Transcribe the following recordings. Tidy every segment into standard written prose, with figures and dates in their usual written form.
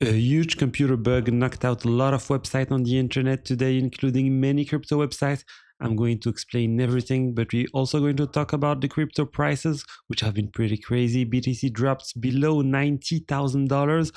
A huge computer bug knocked out a lot of websites on the internet today, including many crypto websites. I'm going to explain everything, but we're also going to talk about the crypto prices, which have been pretty crazy. BTC dropped below $90,000.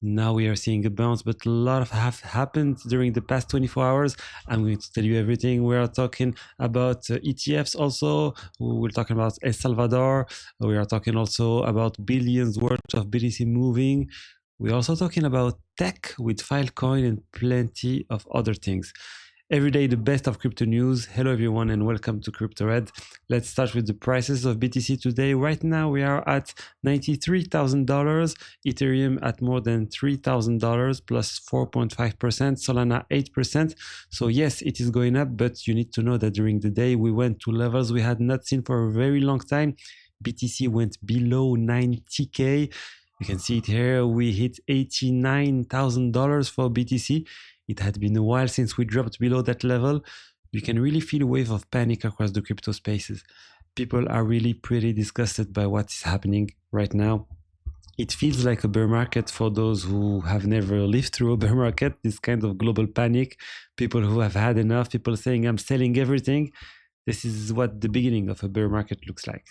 Now we are seeing a bounce, but a lot have happened during the past 24 hours. I'm going to tell you everything. We are talking about ETFs also. We're talking about El Salvador. We are talking also about billions worth of BTC moving. We're also talking about tech with Filecoin and plenty of other things. Every day, the best of crypto news. Hello, everyone, and welcome to Crypto Red. Let's start with the prices of BTC today. Right now, we are at $93,000. Ethereum at more than $3,000, plus 4.5%. Solana 8%. So yes, it is going up, but you need to know that during the day, we went to levels we had not seen for a very long time. BTC went below 90K. You can see it here. We hit $89,000 for BTC. It had been a while since we dropped below that level. You can really feel a wave of panic across the crypto spaces. People are really pretty disgusted by what is happening right now. It feels like a bear market for those who have never lived through a bear market, this kind of global panic. People who have had enough, people saying, I'm selling everything. This is what the beginning of a bear market looks like.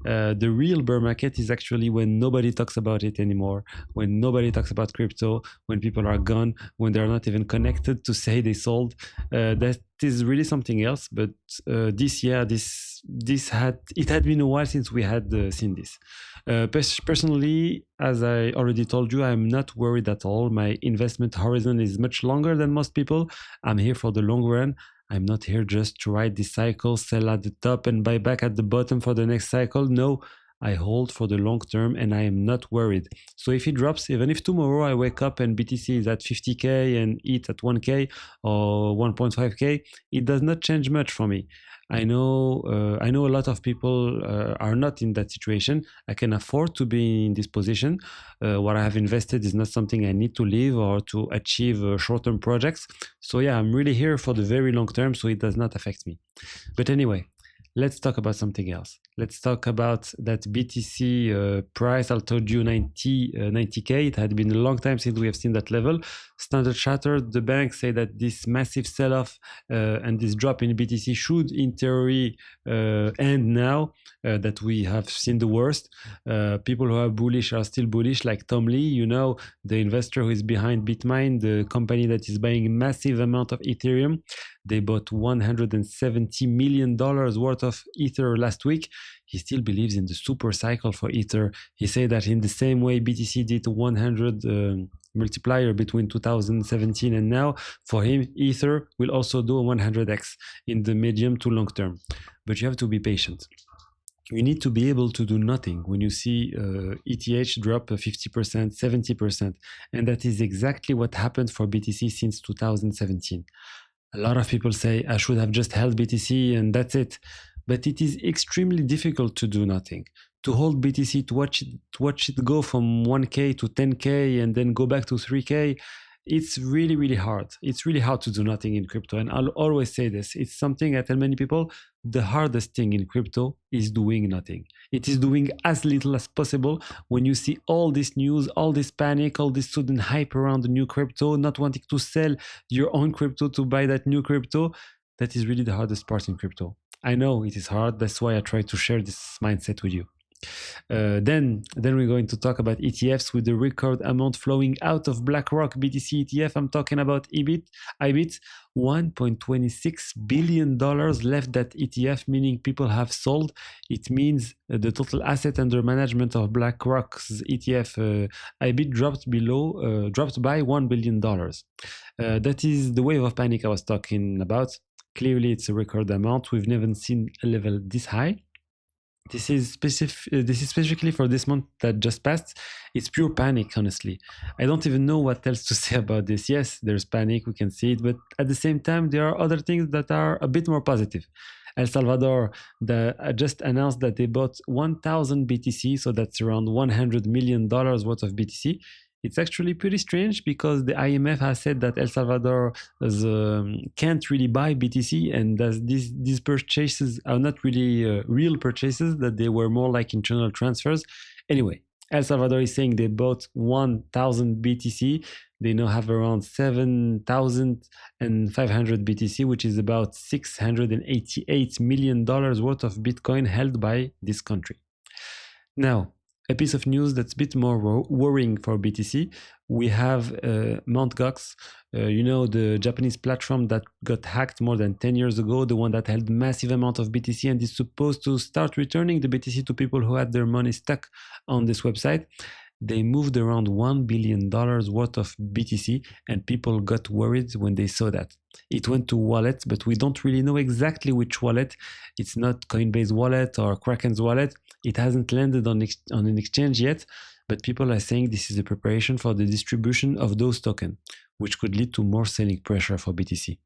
The real bear market is actually when nobody talks about it anymore, when nobody talks about crypto, when people are gone, when they're not even connected to say they sold. That is really something else. But this year, it had been a while since we had seen this. Personally, as I already told you, I'm not worried at all. My investment horizon is much longer than most people. I'm here for the long run. I'm not here just to ride this cycle, sell at the top and buy back at the bottom for the next cycle. No, I hold for the long term and I am not worried. So if it drops, even if tomorrow I wake up and BTC is at 50K and ETH at 1K or 1.5K, it does not change much for me. I know a lot of people are not in that situation. I can afford to be in this position. What I have invested is not something I need to live or to achieve short-term projects. So yeah, I'm really here for the very long term, so it does not affect me. But anyway, let's talk about something else. Let's talk about that BTC price. I told you 90K. It had been a long time since we have seen that level. Standard Chartered, the bank, say that this massive sell-off and this drop in BTC should, in theory, end now that we have seen the worst. People who are bullish are still bullish, like Tom Lee, you know, the investor who is behind Bitmain, the company that is buying a massive amount of Ethereum. They bought $170 million worth of Ether last week. He still believes in the super cycle for Ether. He said that in the same way BTC did 100 multiplier between 2017 and now, for him, Ether will also do a 100x in the medium to long term. But you have to be patient. You need to be able to do nothing when you see ETH drop 50%, 70%. And that is exactly what happened for BTC since 2017. A lot of people say, I should have just held BTC and that's it. But it is extremely difficult to do nothing. To hold BTC, to watch it go from 1K to 10K and then go back to 3K, it's really, really hard. It's really hard to do nothing in crypto. And I'll always say this. It's something I tell many people, the hardest thing in crypto is doing nothing. It is doing as little as possible. When you see all this news, all this panic, all this sudden hype around the new crypto, not wanting to sell your own crypto to buy that new crypto, that is really the hardest part in crypto. I know it is hard. That's why I try to share this mindset with you. Then we're going to talk about ETFs with the record amount flowing out of BlackRock BTC ETF. I'm talking about IBIT. $1.26 billion left that ETF, meaning people have sold. It means the total asset under management of BlackRock's ETF IBIT dropped by $1 billion. That is the wave of panic I was talking about. Clearly, it's a record amount. We've never seen a level this high. This is specifically for this month that just passed. It's pure panic, honestly. I don't even know what else to say about this. Yes, there's panic, we can see it, but at the same time, there are other things that are a bit more positive. El Salvador just announced that they bought 1,000 BTC, so that's around $100 million worth of BTC. It's actually pretty strange because the IMF has said that El Salvador can't really buy BTC, and these purchases are not really real purchases, that they were more like internal transfers. Anyway, El Salvador is saying they bought 1,000 BTC. They now have around 7,500 BTC, which is about $688 million worth of Bitcoin held by this country. Now, a piece of news that's a bit more worrying for BTC. We have Mt. Gox, the Japanese platform that got hacked more than 10 years ago, the one that held massive amount of BTC and is supposed to start returning the BTC to people who had their money stuck on this website. They moved around $1 billion worth of BTC, and people got worried when they saw that. It went to wallets, but we don't really know exactly which wallet. It's not Coinbase wallet or Kraken's wallet. It hasn't landed on an exchange yet, but people are saying this is a preparation for the distribution of those tokens, which could lead to more selling pressure for BTC.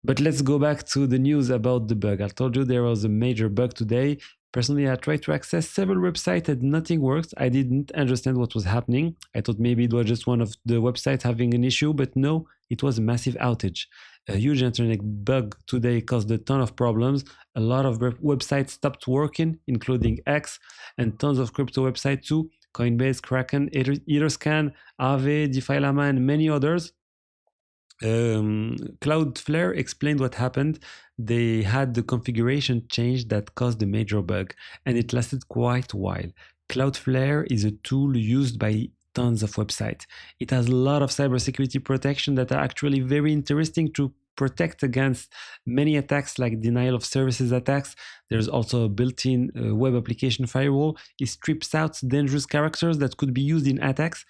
But let's go back to the news about the bug. I told you there was a major bug today. Personally, I tried to access several websites and nothing worked. I didn't understand what was happening. I thought maybe it was just one of the websites having an issue, but no, it was a massive outage. A huge internet bug today caused a ton of problems. A lot of websites stopped working, including X, and tons of crypto websites too. Coinbase, Kraken, Etherscan, Aave, DeFi Llama, and many others. Cloudflare explained what happened. They had the configuration change that caused the major bug, and it lasted quite a while. Cloudflare is a tool used by tons of websites. It has a lot of cybersecurity protection that are actually very interesting to protect against many attacks like denial of services attacks. There's also a built-in web application firewall. It strips out dangerous characters that could be used in attacks.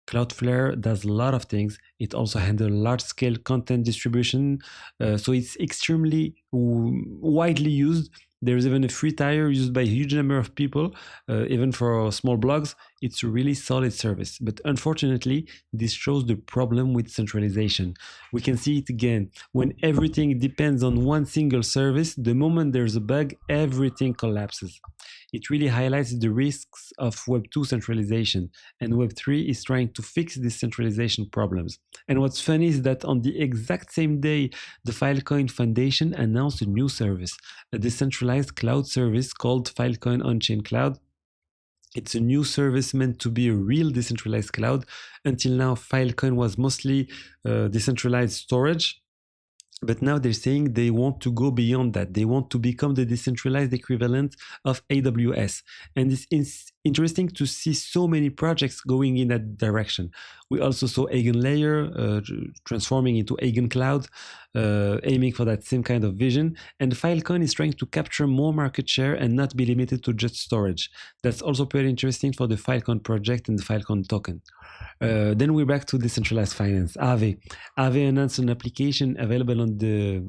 Cloudflare does a lot of things. It also handles large-scale content distribution, so it's extremely widely used. There's even a free tier used by a huge number of people, even for small blogs. It's a really solid service. But unfortunately, this shows the problem with centralization. We can see it again. When everything depends on one single service, the moment there's a bug, everything collapses. It really highlights the risks of Web 2 centralization, and Web 3 is trying to fix these centralization problems. And what's funny is that on the exact same day, the Filecoin Foundation announced a new service, a decentralized cloud service called Filecoin On-Chain Cloud. It's a new service meant to be a real decentralized cloud. Until now, Filecoin was mostly decentralized storage. But now they're saying they want to go beyond that. They want to become the decentralized equivalent of AWS. And it's interesting to see so many projects going in that direction. We also saw Eigenlayer transforming into Eigencloud, aiming for that same kind of vision. And Filecoin is trying to capture more market share and not be limited to just storage. That's also pretty interesting for the Filecoin project and the Filecoin token. Then we're back to decentralized finance. Aave. Aave announced an application available on the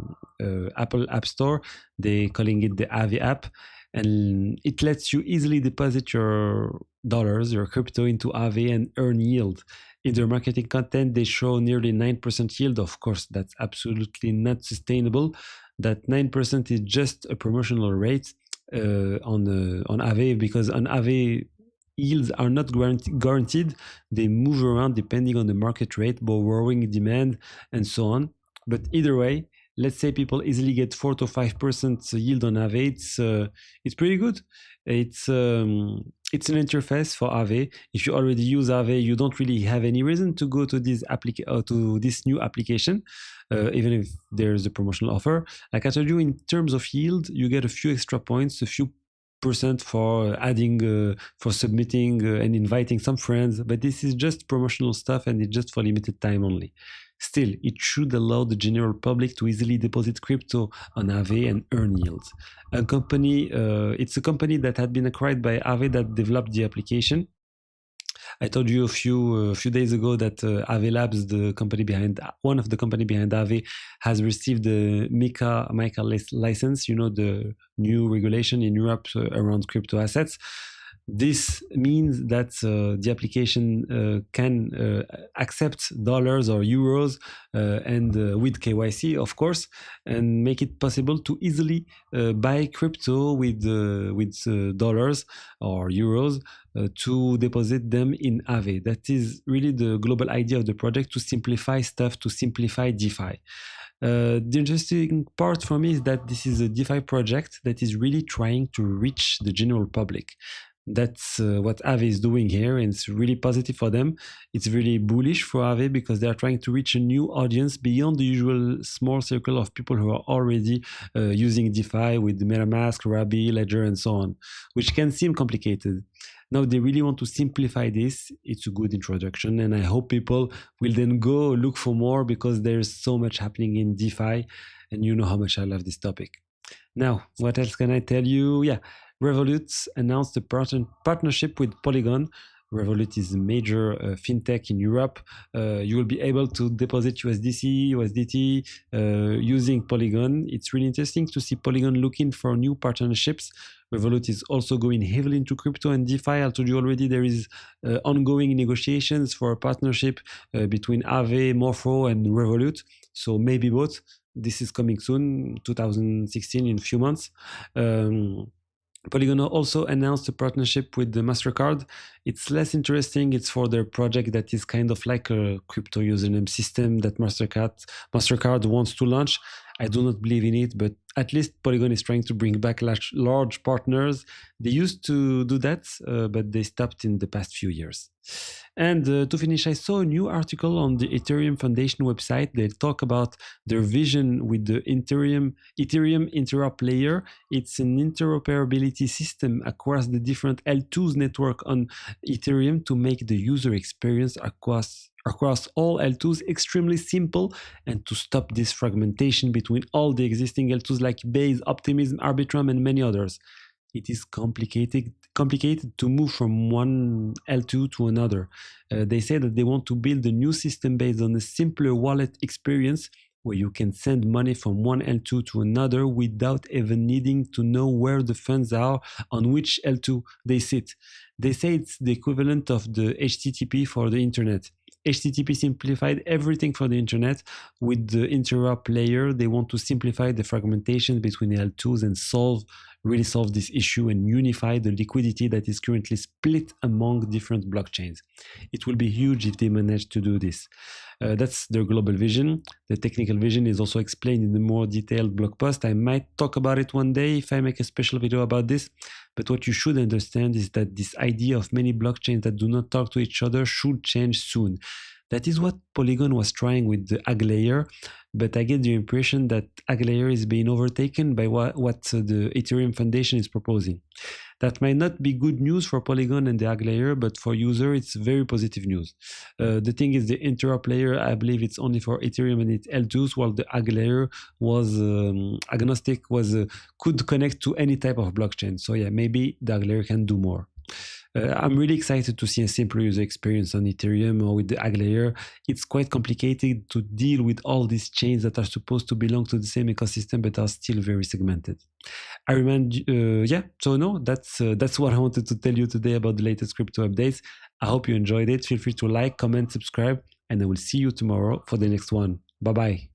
Apple App Store. They're calling it the Aave app. And it lets you easily deposit your dollars, your crypto into Aave and earn yield. In their marketing content, they show nearly 9% yield. Of course, that's absolutely not sustainable. That 9% is just a promotional rate on Aave, because on Aave, yields are not guaranteed. They move around depending on the market rate, borrowing demand, and so on. But either way, let's say people easily get 4 to 5% yield on Aave. It's pretty good. It's an interface for Aave. If you already use Aave, you don't really have any reason to go to this new application, even if there's a promotional offer. Like I told you, in terms of yield, you get a few extra points, a few percent for adding, for submitting and inviting some friends, but this is just promotional stuff and it's just for limited time only. Still, it should allow the general public to easily deposit crypto on Aave and earn yields. It's a company that had been acquired by Aave that developed the application. I told you a few days ago that Aave Labs, one of the company behind Aave, has received the MiCA license. The new regulation in Europe around crypto assets. This means that the application can accept dollars or euros and with KYC, of course, and make it possible to easily buy crypto with dollars or euros to deposit them in Aave. That is really the global idea of the project, to simplify stuff, to simplify DeFi. The interesting part for me is that this is a DeFi project that is really trying to reach the general public. That's what Aave is doing here, and it's really positive for them. It's really bullish for Aave because they are trying to reach a new audience beyond the usual small circle of people who are already using DeFi with MetaMask, Rabi, Ledger, and so on, which can seem complicated. Now they really want to simplify this. It's a good introduction, and I hope people will then go look for more because there's so much happening in DeFi, and you know how much I love this topic. Now, what else can I tell you? Yeah, Revolut announced a partnership with Polygon. Revolut is a major fintech in Europe. You will be able to deposit USDT using Polygon. It's really interesting to see Polygon looking for new partnerships. Revolut is also going heavily into crypto and DeFi. I told you already there is ongoing negotiations for a partnership between Aave, Morpho, and Revolut. So maybe both. This is coming soon, 2016, in a few months. Polygon also announced a partnership with the Mastercard. It's less interesting. It's for their project that is kind of like a crypto username system that Mastercard wants to launch. I do not believe in it, but at least Polygon is trying to bring back large partners. They used to do that, but they stopped in the past few years. And to finish, I saw a new article on the Ethereum Foundation website. They talk about their vision with the Ethereum Interop Layer. It's an interoperability system across the different L2s network on Ethereum to make the user experience across all L2s extremely simple and to stop this fragmentation between all the existing L2s like Base, Optimism, Arbitrum, and many others. It is complicated to move from one L2 to another. They say that they want to build a new system based on a simpler wallet experience where you can send money from one L2 to another without even needing to know where the funds are on which L2 they sit. They say it's the equivalent of the HTTP for the internet. HTTP simplified everything for the internet. With the interop layer, they want to simplify the fragmentation between L2s and really solve this issue and unify the liquidity that is currently split among different blockchains. It will be huge if they manage to do this. That's their global vision. The technical vision is also explained in a more detailed blog post. I might talk about it one day if I make a special video about this. But what you should understand is that this idea of many blockchains that do not talk to each other should change soon. That is what Polygon was trying with the Aave layer, but I get the impression that Aave layer is being overtaken by what the Ethereum Foundation is proposing. That might not be good news for Polygon and the Aave layer, but for user, it's very positive news. The thing is, the Interop layer, I believe it's only for Ethereum and its L2s, while the Aave layer was agnostic, could connect to any type of blockchain. So yeah, maybe the Aave layer can do more. I'm really excited to see a simpler user experience on Ethereum or with the Aave layer. It's quite complicated to deal with all these chains that are supposed to belong to the same ecosystem but are still very segmented. I remind that's what I wanted to tell you today about the latest crypto updates. I hope you enjoyed it. Feel free to like, comment, subscribe, and I will see you tomorrow for the next one. Bye-bye.